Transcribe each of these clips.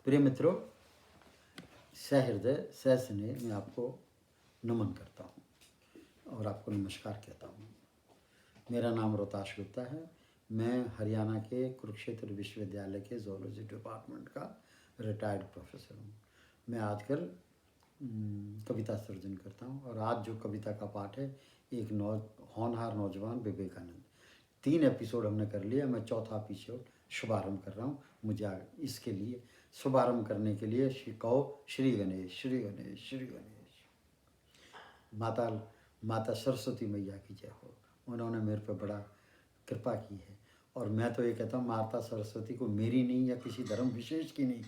प्रिय मित्रों, सहृदय सहस्नेह मैं आपको नमन करता हूँ और आपको नमस्कार कहता हूँ। मेरा नाम रोहताश गुप्ता है। मैं हरियाणा के कुरुक्षेत्र विश्वविद्यालय के ज़ूलॉजी डिपार्टमेंट का रिटायर्ड प्रोफेसर हूँ। मैं आजकल कविता सर्जन करता हूँ और आज जो कविता का पाठ है, एक होनहार नौजवान विवेकानंद। 3 एपिसोड हमने कर लिया, मैं चौथा एपिसोड शुभारंभ कर रहा हूँ। मुझे इसके लिए शुभारंभ करने के लिए कहो श्री गणेश, श्री गणेश, श्री गणेश। माता सरस्वती मैया की जय हो। उन्होंने मेरे पर बड़ा कृपा की है और मैं तो ये कहता हूँ, माता सरस्वती को मेरी नहीं या किसी धर्म विशेष की नहीं,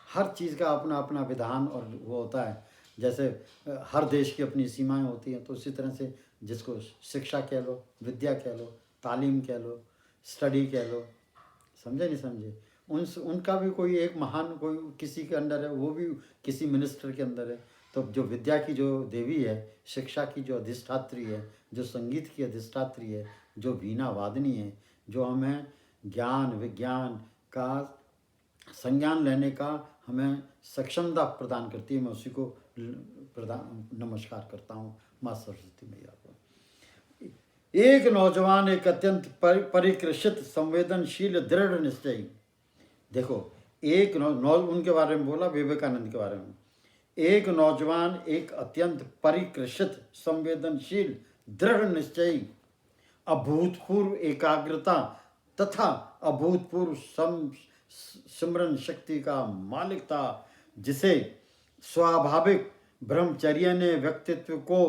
हर चीज़ का अपना अपना विधान और वो होता है। जैसे हर देश की अपनी सीमाएं होती हैं, तो उसी तरह से जिसको शिक्षा कह लो, विद्या कह लो, तालीम कह लो, स्टडी कह लो, समझे नहीं समझे, उनका भी कोई एक महान कोई किसी के अंदर है, वो भी किसी मिनिस्टर के अंदर है। तो जो विद्या की जो देवी है, शिक्षा की जो अधिष्ठात्री है, जो संगीत की अधिष्ठात्री है, जो वीणा वादनी है, जो हमें ज्ञान विज्ञान का संज्ञान लेने का हमें सक्षमता प्रदान करती है, मैं उसी को नमस्कार करता हूँ, माँ सरस्वती मैया को। एक नौजवान एक अत्यंत परिकृषित संवेदनशील दृढ़ निश्चयी। देखो, एक उनके बारे में बोला, विवेकानंद के बारे में। एक नौजवान एक अत्यंत परिकृषित संवेदनशील दृढ़ निश्चयी, अभूतपूर्व एकाग्रता तथा अभूतपूर्व सिमरन शक्ति का मालिक था, जिसे स्वाभाविक ब्रह्मचर्य ने व्यक्तित्व को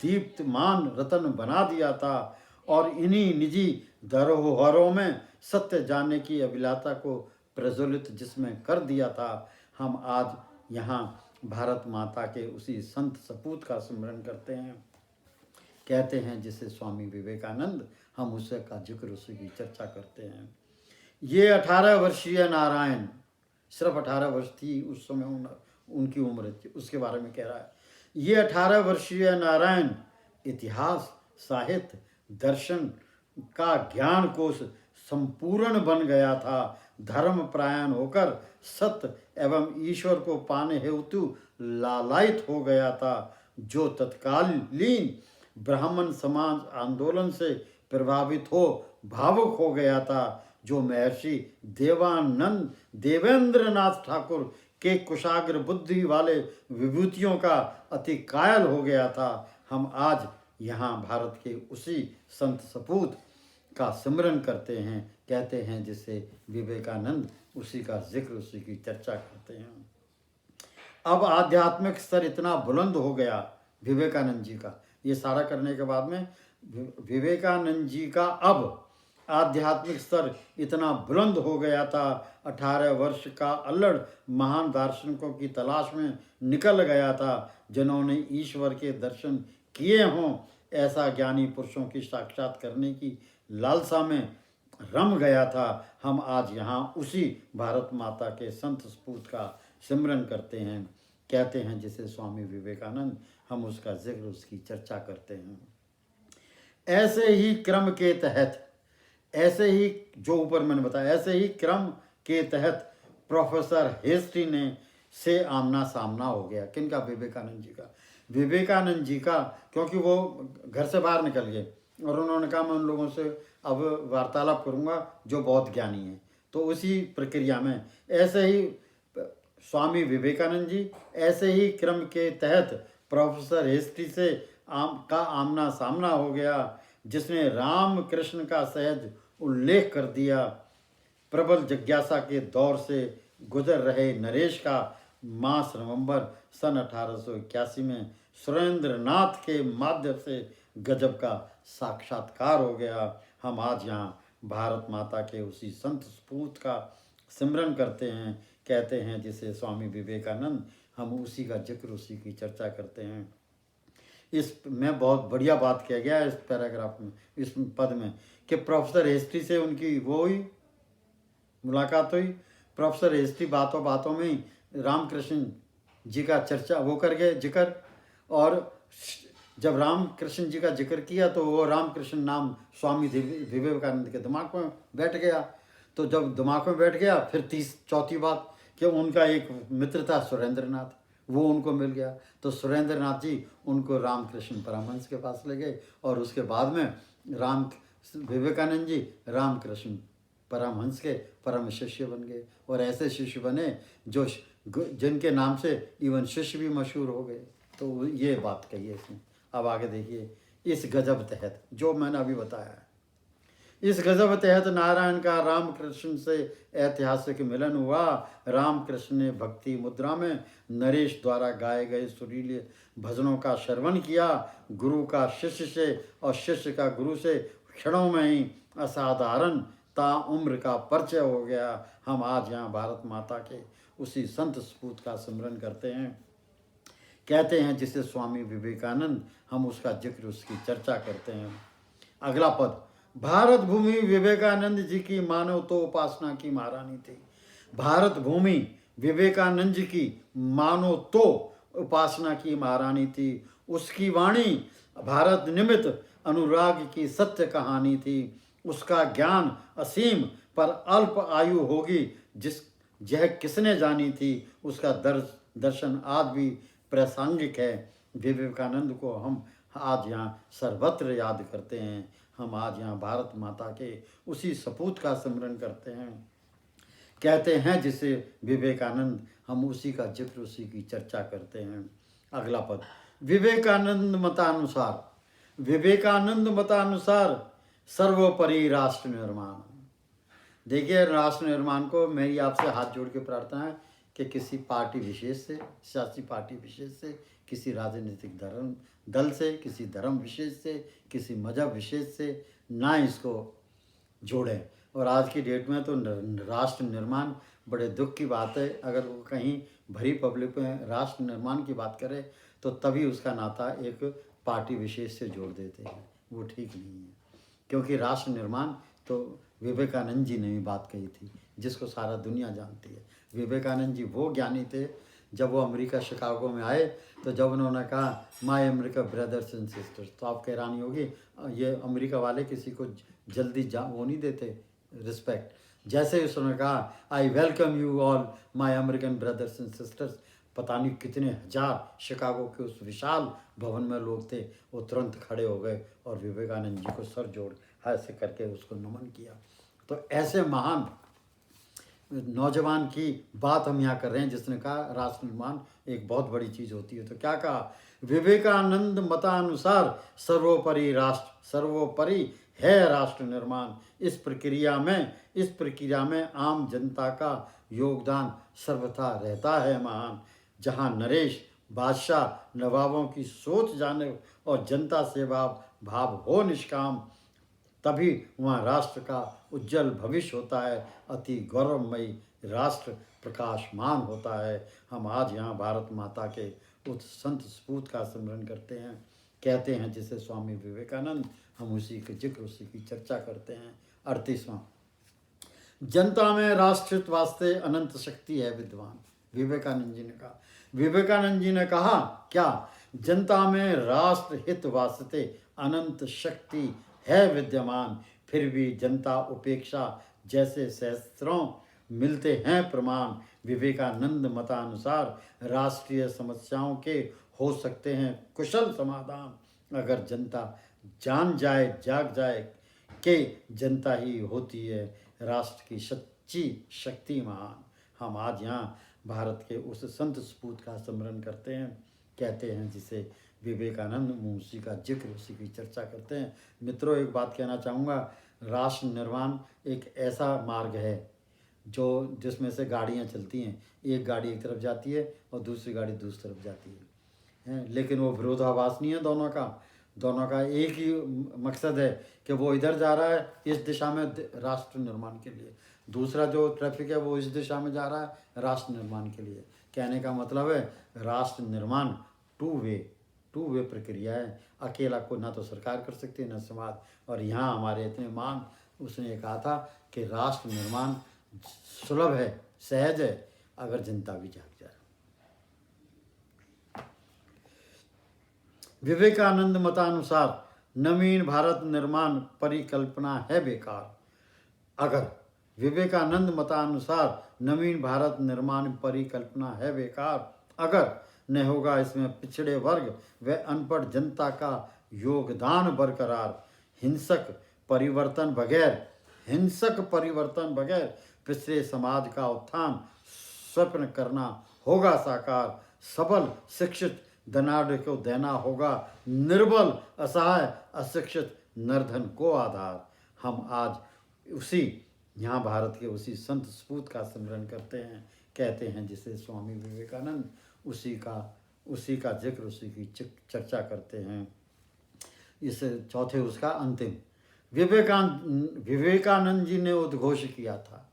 दीप्तमान रतन बना दिया था और इन्हीं निजी धरोहरों में सत्य जानने की अभिलाषा को प्रज्वलित जिसमें कर दिया था। हम आज यहाँ भारत माता के उसी संत सपूत का स्मरण करते हैं, कहते हैं जिसे स्वामी विवेकानंद, हम उससे का जिक्र, उसी की चर्चा करते हैं। ये 18 वर्षीय नारायण, सिर्फ 18 वर्ष थी उस समय उनकी उम्र, उसके बारे में कह रहा है। ये 18 वर्षीय नारायण इतिहास, साहित्य, दर्शन का ज्ञान कोश संपूर्ण बन गया था। धर्म प्रायण होकर सत्य एवं ईश्वर को पाने हेतु लालायित हो गया था, जो तत्कालीन ब्राह्मण समाज आंदोलन से प्रभावित हो भावुक हो गया था, जो महर्षि देवेंद्रनाथ ठाकुर के कुशाग्र बुद्धि वाले विभूतियों का अति कायल हो गया था। हम आज यहाँ भारत के उसी संत सपूत का स्मरण करते हैं, कहते हैं जिसे विवेकानंद, उसी का जिक्र, उसी की चर्चा करते हैं। अब आध्यात्मिक स्तर इतना बुलंद हो गया विवेकानंद जी का, ये सारा करने के बाद में विवेकानंद जी का अब आध्यात्मिक स्तर इतना बुलंद हो गया था। 18 वर्ष का अल्लड़ महान दार्शनिकों की तलाश में निकल गया था, जिन्होंने ईश्वर के दर्शन किए हों। ऐसा ज्ञानी पुरुषों की साक्षात करने की लालसा में रम गया था। हम आज यहाँ उसी भारत माता के संत सपूत का सिमरन करते हैं, कहते हैं जिसे स्वामी विवेकानंद, हम उसका जिक्र, उसकी चर्चा करते हैं। ऐसे ही क्रम के तहत, ऐसे ही जो ऊपर मैंने बताया, ऐसे ही क्रम के तहत प्रोफेसर हेस्टी ने से आमना सामना हो गया। किनका? विवेकानंद जी का। विवेकानंद जी का, क्योंकि वो घर से बाहर निकल गए और उन्होंने कहा मैं उन लोगों से अब वार्तालाप करूंगा जो बहुत ज्ञानी हैं। तो उसी प्रक्रिया में ऐसे ही स्वामी विवेकानंद जी, ऐसे ही क्रम के तहत प्रोफेसर हेस्टी से आमना सामना हो गया, जिसने राम कृष्ण का सहज उल्लेख कर दिया। प्रबल जिज्ञासा के दौर से गुजर रहे नरेश का मास नवंबर सन 1881 में सुरेंद्रनाथ के माध्यम से गजब का साक्षात्कार हो गया। हम आज यहाँ भारत माता के उसी संत सपूत का सिमरन करते हैं, कहते हैं जिसे स्वामी विवेकानंद, हम उसी का जिक्र, उसी की चर्चा करते हैं। इस में बहुत बढ़िया बात किया गया है इस पैराग्राफ में, इस पद में, कि प्रोफेसर हेस्टी से उनकी वो हुई, मुलाकात हुई। प्रोफेसर हेस्टी बातों बातों में ही रामकृष्ण जी का चर्चा वो कर गए, जिक्र, और जब रामकृष्ण जी का जिक्र किया तो वो रामकृष्ण नाम स्वामी विवेकानंद के दिमाग में बैठ गया। तो जब दिमाग में बैठ गया, फिर चौथी बात कि उनका एक मित्र था सुरेंद्र नाथ, वो उनको मिल गया, तो सुरेंद्र नाथ जी उनको रामकृष्ण परमहंस के पास ले गए और उसके बाद में राम विवेकानंद जी रामकृष्ण परमहंस के परम शिष्य बन गए और ऐसे शिष्य बने जो जिनके नाम से इवन शिष्य भी मशहूर हो गए। तो ये बात कही है इसने। अब आगे देखिए, इस गजब तहत जो मैंने अभी बताया है, इस गजब तहत नारायण का रामकृष्ण से ऐतिहासिक मिलन हुआ। रामकृष्ण ने भक्ति मुद्रा में नरेश द्वारा गाए गए सुरीले भजनों का श्रवण किया। गुरु का शिष्य से और शिष्य का गुरु से क्षणों में ही असाधारण ताउम्र का परिचय हो गया। हम आज यहाँ भारत माता के उसी संत सपूत का स्मरण करते हैं, कहते हैं जिसे स्वामी विवेकानंद, हम उसका जिक्र उसकी चर्चा करते हैं। अगला पद, भारत भूमि विवेकानंद जी की मानव तो उपासना की महारानी थी। भारत भूमि विवेकानंद जी की मानो तो उपासना की महारानी थी। उसकी वाणी भारत निमित्त अनुराग की सत्य कहानी थी। उसका ज्ञान असीम पर अल्प आयु होगी जिस यह किसने जानी थी। उसका दर्शन आज भी प्रासंगिक है। विवेकानंद को हम आज यहाँ सर्वत्र याद करते हैं। हम आज यहाँ भारत माता के उसी सपूत का स्मरण करते हैं, कहते हैं जिसे विवेकानंद, हम उसी का जिक्र उसी की चर्चा करते हैं। अगला पद, विवेकानंद मतानुसार, विवेकानंद मतानुसार सर्वोपरि राष्ट्र निर्माण। देखिए, राष्ट्र निर्माण को मेरी आपसे हाथ जोड़ के प्रार्थना है कि किसी पार्टी विशेष से, सियासी पार्टी विशेष से, किसी राजनीतिक दल से, किसी धर्म विशेष से, किसी मजहब विशेष से ना इसको जोड़ें। और आज की डेट में तो राष्ट्र निर्माण बड़े दुख की बात है। अगर वो कहीं भरी पब्लिक में राष्ट्र निर्माण की बात करे तो तभी उसका नाता एक पार्टी विशेष से जोड़ देते हैं, वो ठीक नहीं है। क्योंकि राष्ट्र निर्माण तो विवेकानंद जी ने भी बात कही थी, जिसको सारा दुनिया जानती है। विवेकानंद जी वो ज्ञानी थे, जब वो अमेरिका शिकागो में आए तो जब उन्होंने कहा my America brothers and sisters, तो आप हैरानी होगी, ये अमेरिका वाले किसी को जल्दी वो नहीं देते रिस्पेक्ट। जैसे ही उसने कहा I welcome you all my American brothers and sisters, पता नहीं कितने हजार शिकागो के उस विशाल भवन में लोग थे, वो तुरंत खड़े हो गए और विवेकानंद जी को सर जोड़ ऐसे करके उसको नमन किया। तो ऐसे महान नौजवान की बात हम यहाँ कर रहे हैं जिसने कहा राष्ट्र निर्माण एक बहुत बड़ी चीज़ होती है। तो क्या कहा, विवेकानंद मतानुसार सर्वोपरि राष्ट्र, सर्वोपरि है राष्ट्र निर्माण। इस प्रक्रिया में आम जनता का योगदान सर्वथा रहता है महान। जहाँ नरेश बादशाह नवाबों की सोच जाने और जनता सेवा भाव हो निष्काम, तभी वहाँ राष्ट्र का उज्जवल भविष्य होता है। अति गौरवमयी राष्ट्र प्रकाशमान होता है। हम आज यहाँ भारत माता के उस संत सपूत का स्मरण करते हैं, कहते हैं जिसे स्वामी विवेकानंद, हम उसी के जिक्र उसी की चर्चा करते हैं। 38वां, जनता में राष्ट्रहित वास्ते अनंत शक्ति है विद्वान। विवेकानंद जी ने कहा, विवेकानंद जी ने कहा क्या, जनता में राष्ट्र हित वास्ते अनंत शक्ति है विद्यमान, फिर भी जनता उपेक्षा जैसे सहस्त्रों मिलते हैं प्रमाण। विवेकानंद मतानुसार राष्ट्रीय समस्याओं के हो सकते हैं कुशल समाधान। अगर जनता जान जाए जाग जाए कि जनता ही होती है राष्ट्र की सच्ची शक्ति महान। हम आज यहाँ भारत के उस संत सपूत का स्मरण करते हैं, कहते हैं जिसे विवेकानंद, उसी का जिक्र उसी की चर्चा करते हैं। मित्रों, एक बात कहना चाहूँगा, राष्ट्र निर्माण एक ऐसा मार्ग है जिसमें से गाड़ियाँ चलती हैं, एक गाड़ी एक तरफ जाती है और दूसरी गाड़ी दूसरी तरफ जाती है, लेकिन वो विरोधाभास नहीं है। दोनों का एक ही मकसद है कि वो इधर जा रहा है इस दिशा में राष्ट्र निर्माण के लिए, दूसरा जो ट्रैफिक है वो इस दिशा में जा रहा है राष्ट्र निर्माण के लिए। कहने का मतलब है राष्ट्र निर्माण टू वे प्रक्रिया है। अकेला को ना तो सरकार कर सकती है ना समाज। और यहाँ हमारे इतने मान, उसने कहा था कि राष्ट्र निर्माण सुलभ है, सहज है, अगर जनता भी जाग जाए। विवेकानंद मतानुसार नवीन भारत निर्माण परिकल्पना है बेकार। अगर विवेकानंद मतानुसार नवीन भारत निर्माण परिकल्पना है बेकार अगर न होगा इसमें पिछड़े वर्ग व अनपढ़ जनता का योगदान बरकरार। हिंसक परिवर्तन बगैर पिछड़े समाज का उत्थान स्वप्न करना होगा साकार। सबल शिक्षित धनाढ़ को देना होगा निर्बल असहाय अशिक्षित निर्धन को आधार। हम आज उसी यहाँ भारत के उसी संत सपूत का स्मरण करते हैं, कहते हैं जिसे स्वामी विवेकानंद, उसी का जिक्र, उसी की चर्चा करते हैं। इस चौथे उसका अंतिम विवेकानंद जी ने उद्घोष किया था।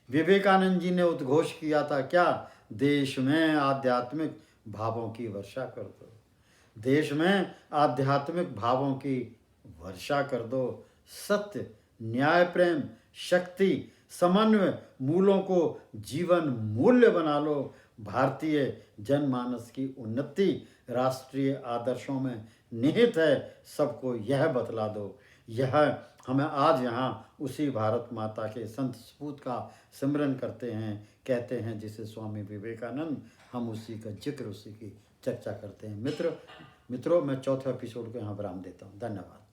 विवेकानंद जी ने उद्घोष किया था क्या? देश में आध्यात्मिक भावों की वर्षा कर दो। देश में आध्यात्मिक भावों की वर्षा कर दो। सत्य, न्याय, प्रेम, शक्ति, समन्वय मूलों को जीवन मूल्य बना लो। भारतीय जनमानस की उन्नति राष्ट्रीय आदर्शों में निहित है, सबको यह बतला दो। यह हमें आज यहाँ उसी भारत माता के संत सपूत का स्मरण करते हैं, कहते हैं जिसे स्वामी विवेकानंद, हम उसी का जिक्र, उसी की चर्चा करते हैं। मित्रों, मैं चौथे एपिसोड को यहाँ विराम देता हूँ। धन्यवाद।